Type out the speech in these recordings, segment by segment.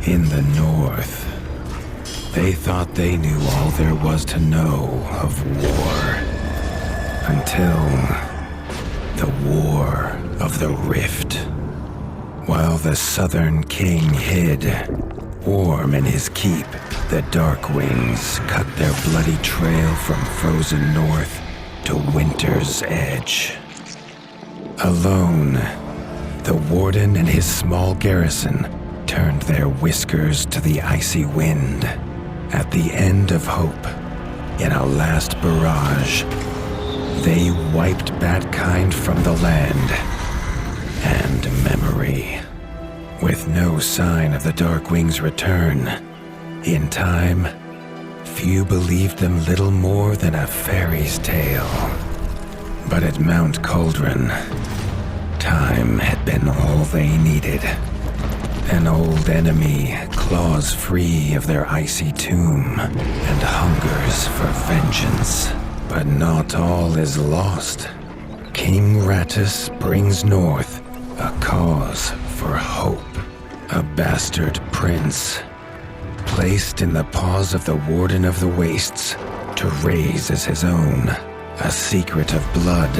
In the north, they thought they knew all there was to know of war. Until the War of the Rift. While the southern king hid, warm in his keep, the Darkwings cut their bloody trail from frozen north to winter's edge. Alone, the Warden and his small garrison turned their whiskers to the icy wind. At the end of hope, in a last barrage, they wiped Batkind from the land and memory. With no sign of the Darkwings' return, in time, few believed them little more than a fairy's tale. But at Mount Cauldron, time had been all they needed. An old enemy claws free of their icy tomb and hungers for vengeance. But not all is lost. King Rattus brings north a cause for hope. A bastard prince, placed in the paws of the Warden of the Wastes to raise as his own. A secret of blood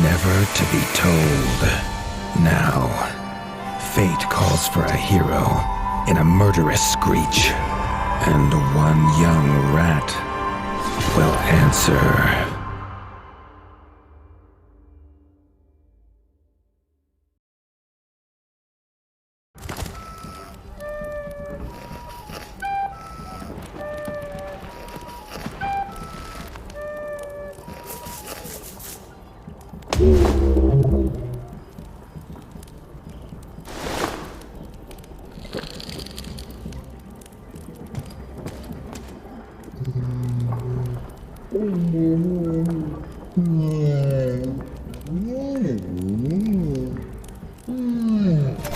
never to be told. Now, fate calls for a hero in a murderous screech, and one young rat will answer.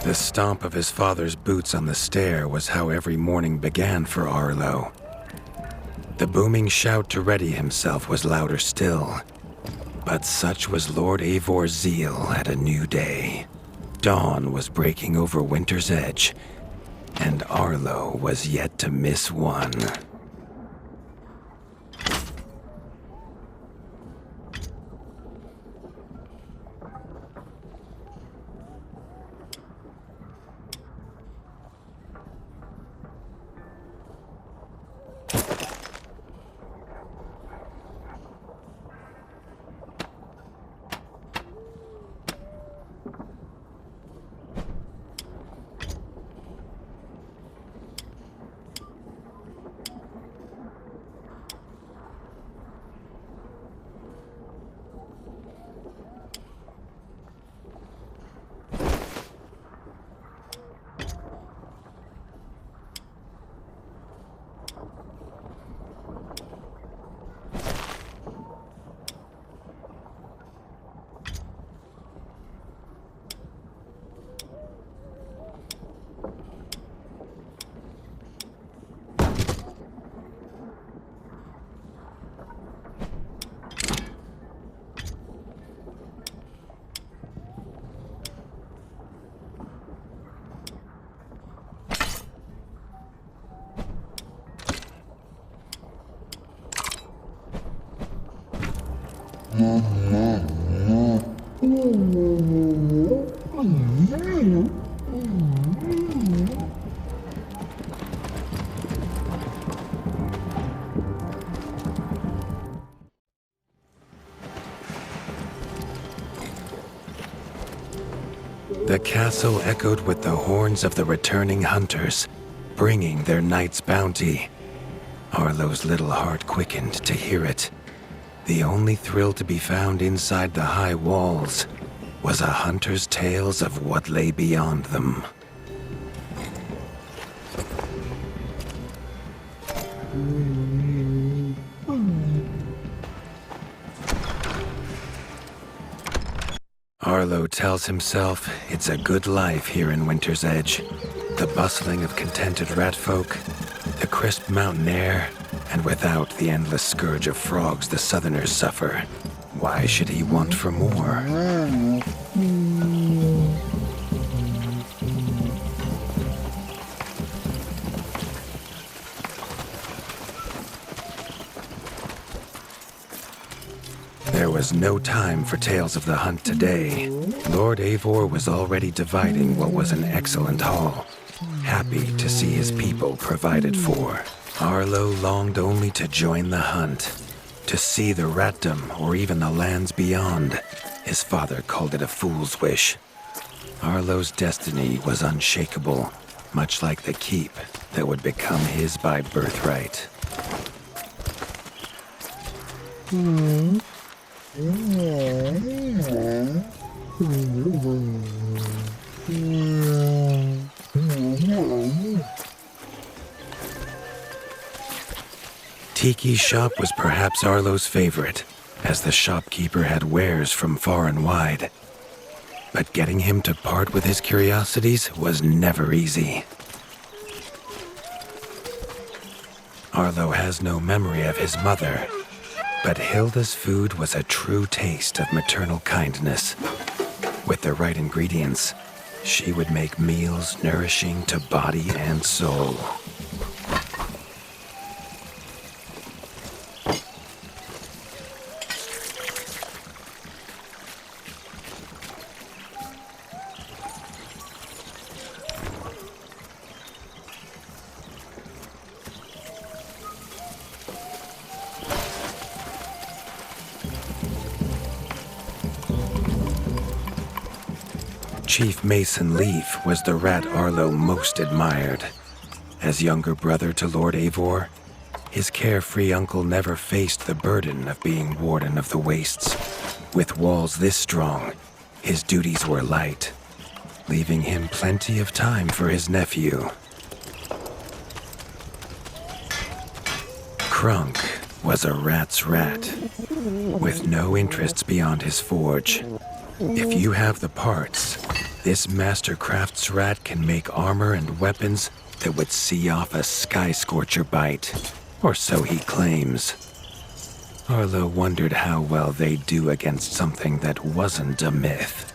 The stomp of his father's boots on the stair was how every morning began for Arlo. The booming shout to ready himself was louder still. But such was Lord Eivor's zeal at a new day. Dawn was breaking over winter's edge, and Arlo was yet to miss one. The castle echoed with the horns of the returning hunters, bringing their night's bounty. Arlo's little heart quickened to hear it. The only thrill to be found inside the high walls was a hunter's tales of what lay beyond them. Arlo tells himself it's a good life here in Winter's Edge. The bustling of contented ratfolk, the crisp mountain air, and without the endless scourge of frogs the southerners suffer. Why should he want for more? There was no time for tales of the hunt today. Lord Eivor was already dividing what was an excellent haul, happy to see his people provided for. Arlo longed only to join the hunt, to see the ratdom or even the lands beyond. His father called it a fool's wish. Arlo's destiny was unshakable, much like the keep that would become his by birthright. Tiki's shop was perhaps Arlo's favorite, as the shopkeeper had wares from far and wide. But getting him to part with his curiosities was never easy. Arlo has no memory of his mother, but Hilda's food was a true taste of maternal kindness. With the right ingredients, she would make meals nourishing to body and soul. Chief Mason Leaf was the rat Arlo most admired. As younger brother to Lord Eivor, his carefree uncle never faced the burden of being Warden of the Wastes. With walls this strong, his duties were light, leaving him plenty of time for his nephew. Crunk was a rat's rat, with no interests beyond his forge. If you have the parts, this master crafts rat can make armor and weapons that would see off a sky scorcher bite, or so he claims. Arlo wondered how well they'd do against something that wasn't a myth.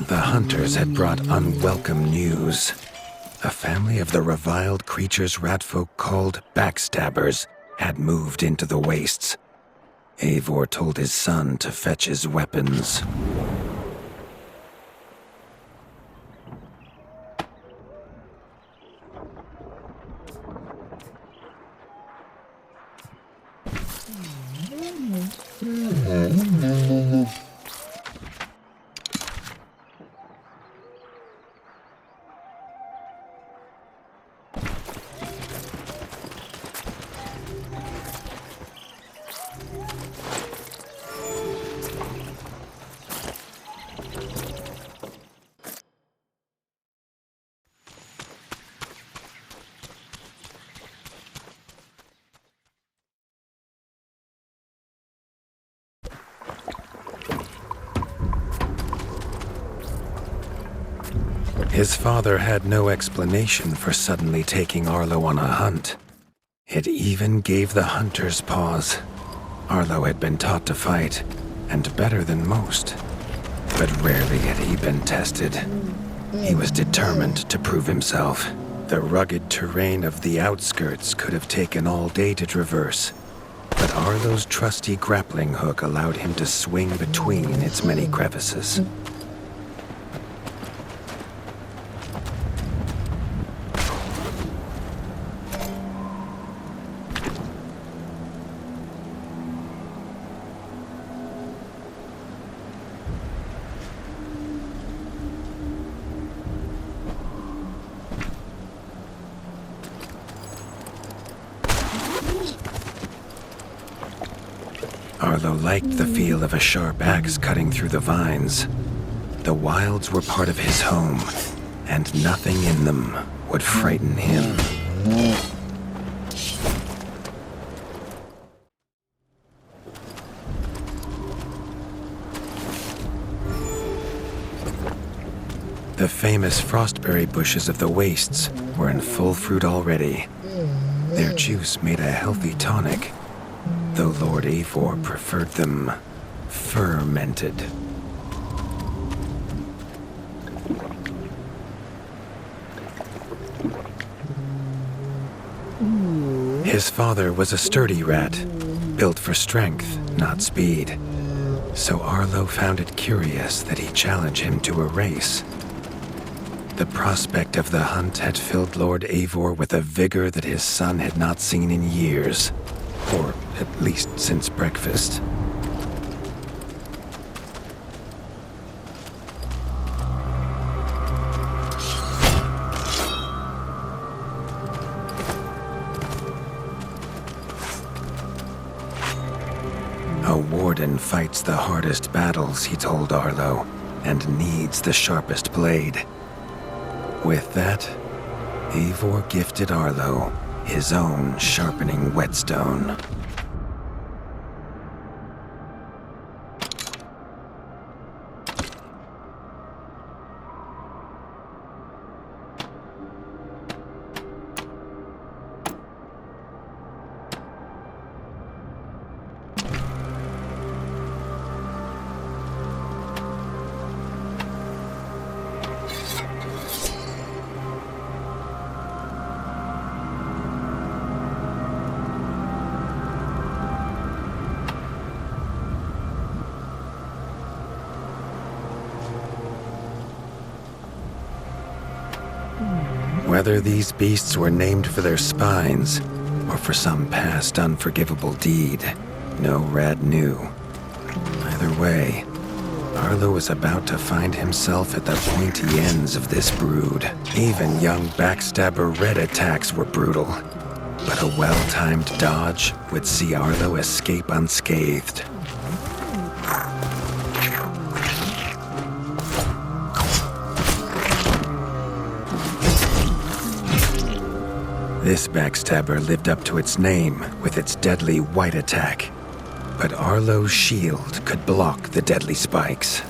The hunters had brought unwelcome news. A family of the reviled creatures ratfolk called backstabbers had moved into the wastes. Eivor told his son to fetch his weapons. His father had no explanation for suddenly taking Arlo on a hunt. It even gave the hunters pause. Arlo had been taught to fight, and better than most. But rarely had he been tested. He was determined to prove himself. The rugged terrain of the outskirts could have taken all day to traverse, but Arlo's trusty grappling hook allowed him to swing between its many crevices. Arlo liked the feel of a sharp axe cutting through the vines. The wilds were part of his home, and nothing in them would frighten him. The famous frostberry bushes of the wastes were in full fruit already. Their juice made a healthy tonic, though Lord Eivor preferred them fermented. His father was a sturdy rat, built for strength, not speed. So Arlo found it curious that he challenged him to a race. The prospect of the hunt had filled Lord Eivor with a vigor that his son had not seen in years, or at least since breakfast. A warden fights the hardest battles, he told Arlo, and needs the sharpest blade. With that, Eivor gifted Arlo his own sharpening whetstone. Whether these beasts were named for their spines or for some past unforgivable deed, no rat knew. Either way, Arlo was about to find himself at the pointy ends of this brood. Even young backstabber red attacks were brutal, but a well-timed dodge would see Arlo escape unscathed. This backstabber lived up to its name with its deadly white attack. but Arlo's shield could block the deadly spikes.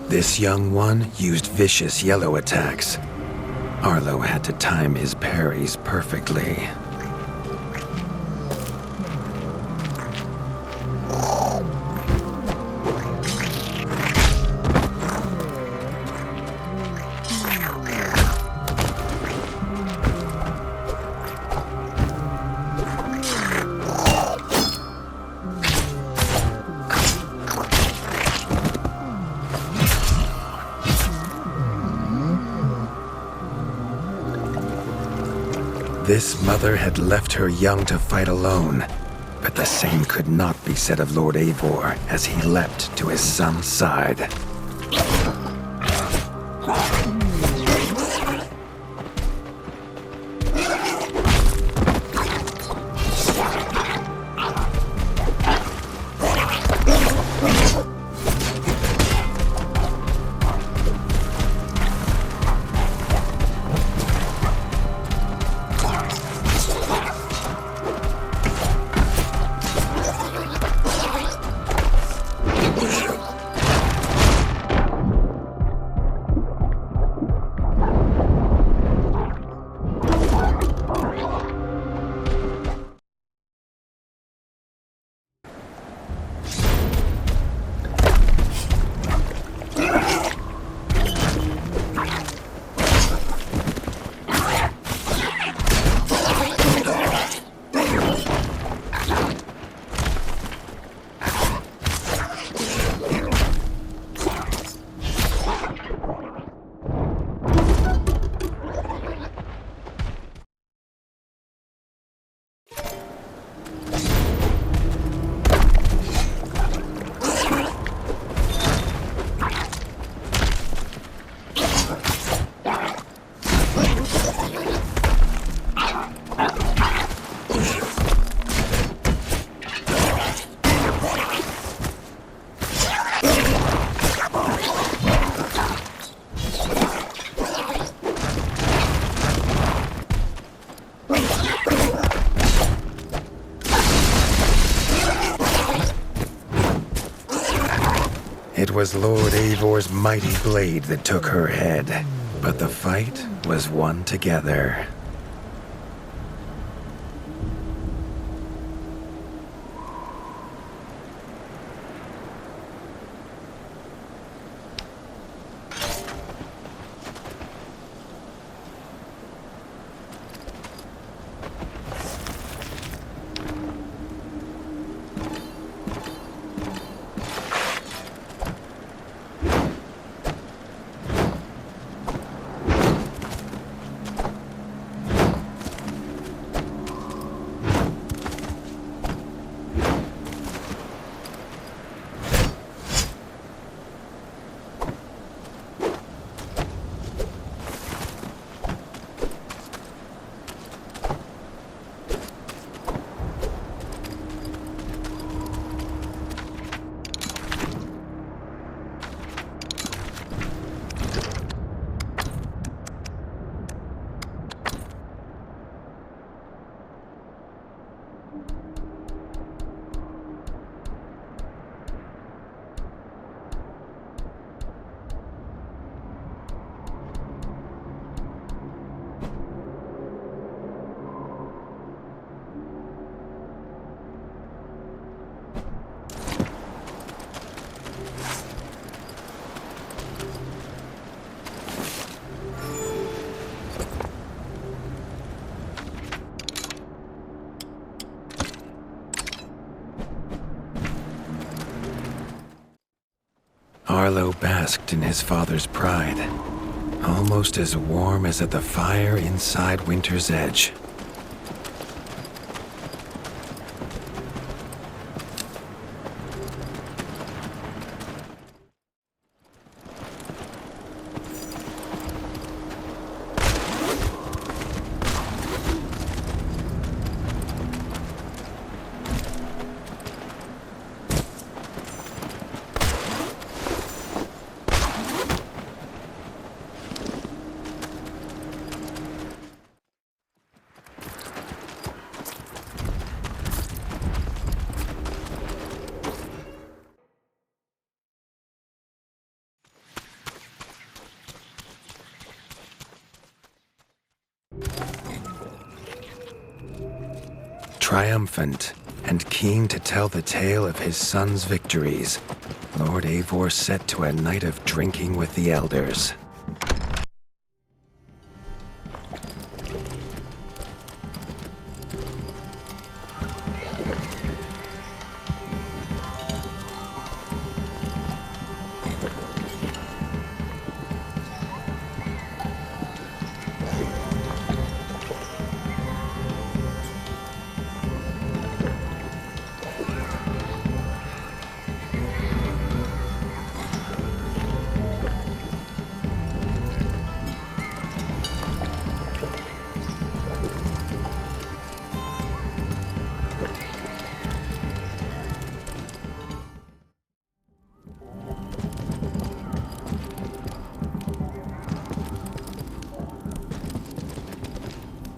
This young one used vicious yellow attacks. Arlo had to time his parries perfectly. This mother had left her young to fight alone, but the same could not be said of Lord Eivor as he leapt to his son's side. It was Lord Eivor's mighty blade that took her head, but the fight was won together. Arlo basked in his father's pride, almost as warm as at the fire inside Winter's Edge. Triumphant and keen to tell the tale of his son's victories, Lord Eivor set to a night of drinking with the elders.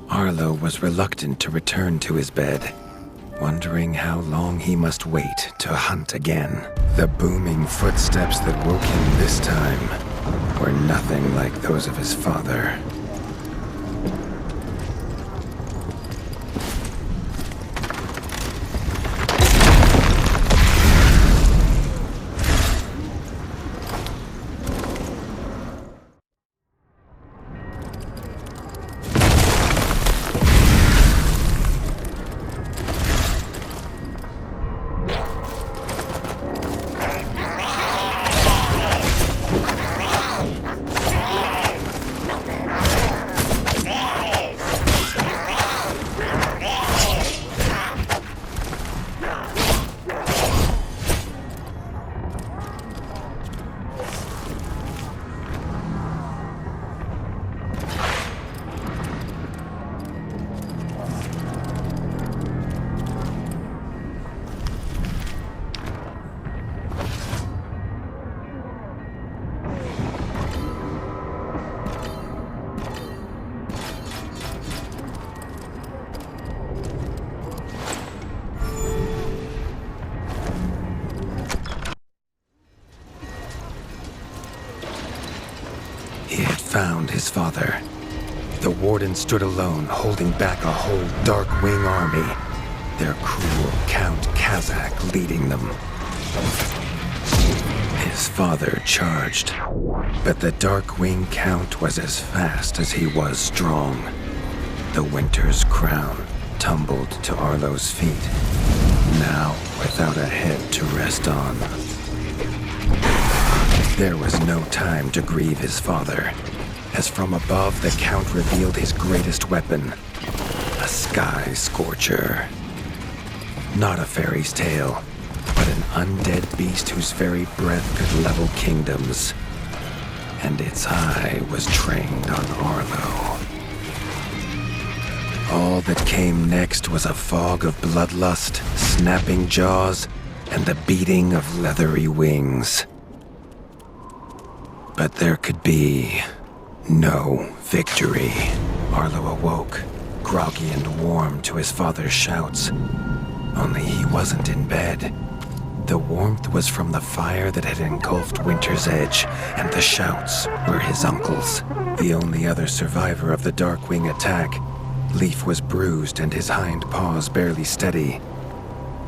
Arlo was reluctant to return to his bed, wondering how long he must wait to hunt again. The booming footsteps that woke him this time were nothing like those of his father. He had found his father. The Warden stood alone, holding back a whole Darkwing army, their cruel Count Kazak leading them. His father charged, but the Darkwing Count was as fast as he was strong. The Winter's crown tumbled to Arlo's feet, now without a head to rest on. There was no time to grieve his father, as from above the Count revealed his greatest weapon, a sky scorcher. Not a fairy's tale, but an undead beast whose very breath could level kingdoms. And its eye was trained on Arlo. All that came next was a fog of bloodlust, snapping jaws, and the beating of leathery wings. But there could be no victory. Arlo awoke, groggy and warm to his father's shouts. Only he wasn't in bed. The warmth was from the fire that had engulfed Winter's Edge, and the shouts were his uncle's. The only other survivor of the Darkwing attack, Leaf was bruised and his hind paws barely steady.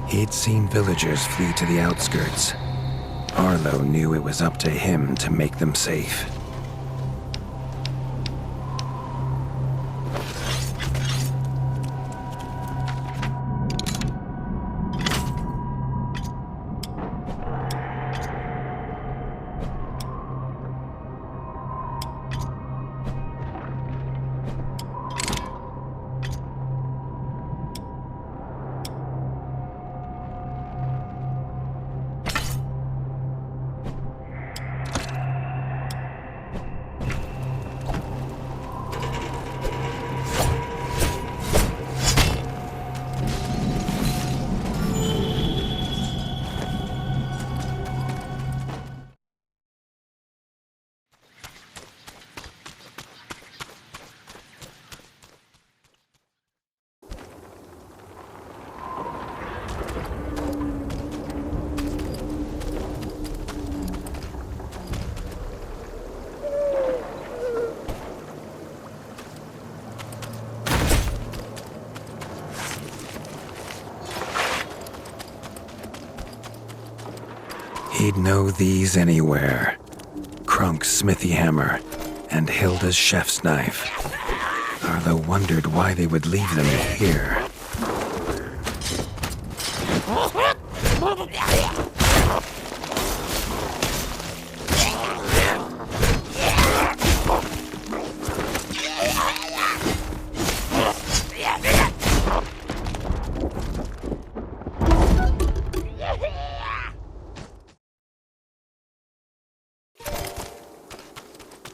He'd seen villagers flee to the outskirts. Arlo knew it was up to him to make them safe. He'd know these anywhere. Krunk's smithy hammer and Hilda's chef's knife. Arlo wondered why they would leave them here.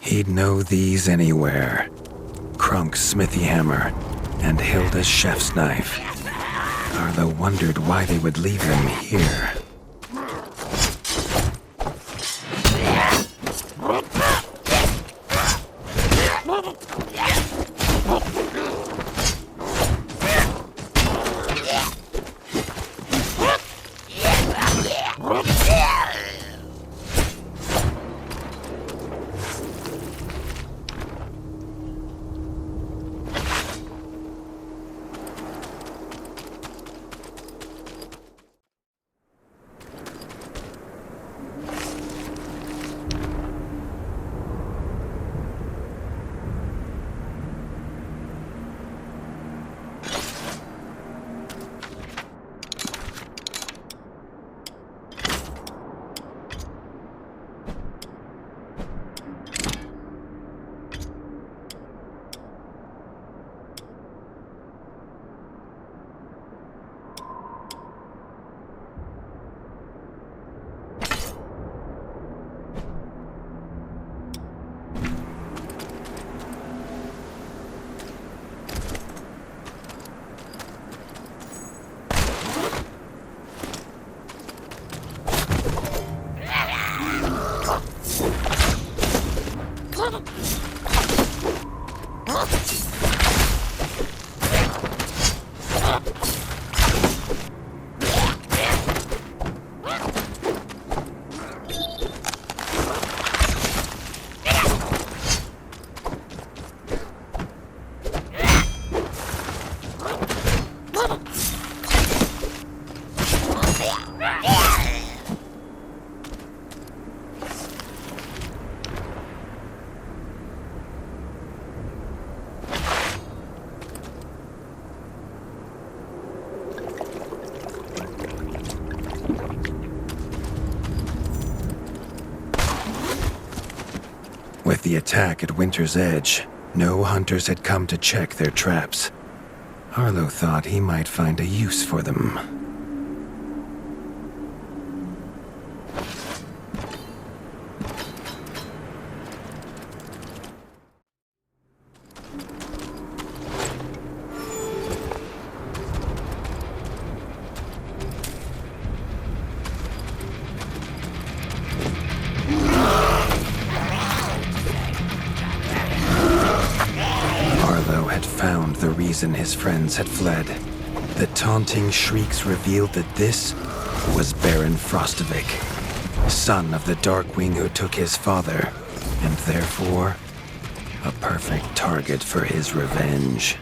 He'd know these anywhere. Krunk's smithy hammer and Hilda's chef's knife. Arlo wondered why they would leave them here. With the attack at Winter's Edge, no hunters had come to check their traps. Arlo thought he might find a use for them. Found the reason his friends had fled. The taunting shrieks revealed that this was Baron Frostovik, son of the Darkwing who took his father, and therefore a perfect target for his revenge.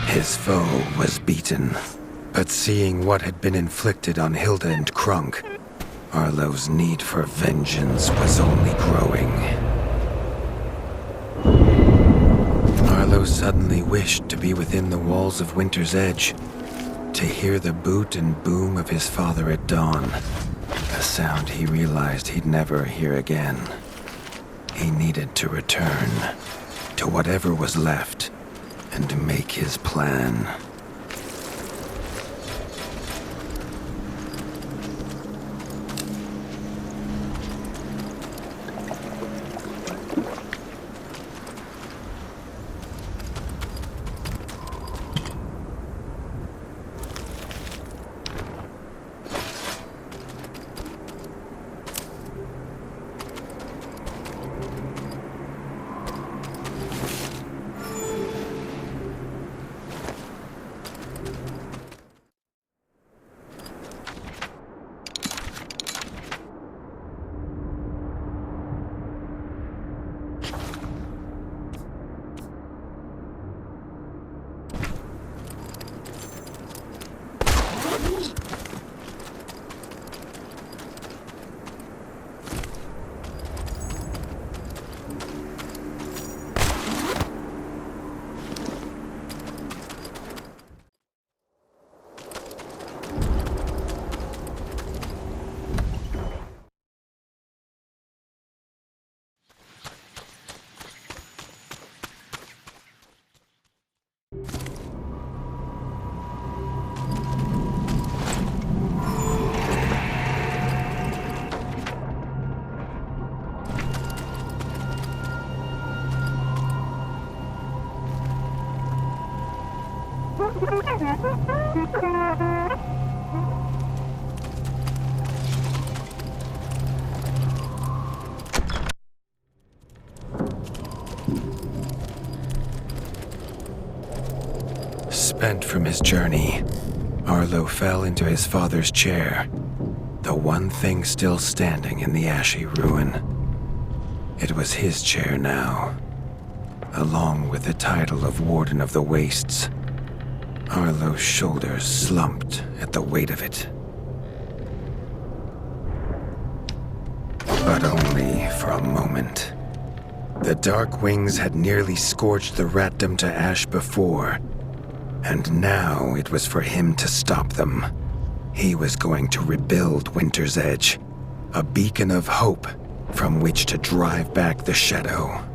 His foe was beaten, but seeing what had been inflicted on Hilda and Krunk, Arlo's need for vengeance was only growing. Arlo suddenly wished to be within the walls of Winter's Edge, to hear the boot and boom of his father at dawn, a sound he realized he'd never hear again. He needed to return to whatever was left and make his plan. Spent from his journey, Arlo fell into his father's chair, the one thing still standing in the ashy ruin. It was his chair now, along with the title of Warden of the Wastes. Arlo's shoulders slumped at the weight of it. But only for a moment. The dark wings had nearly scorched the ratdom to ash before, and now it was for him to stop them. He was going to rebuild Winter's Edge, a beacon of hope from which to drive back the shadow.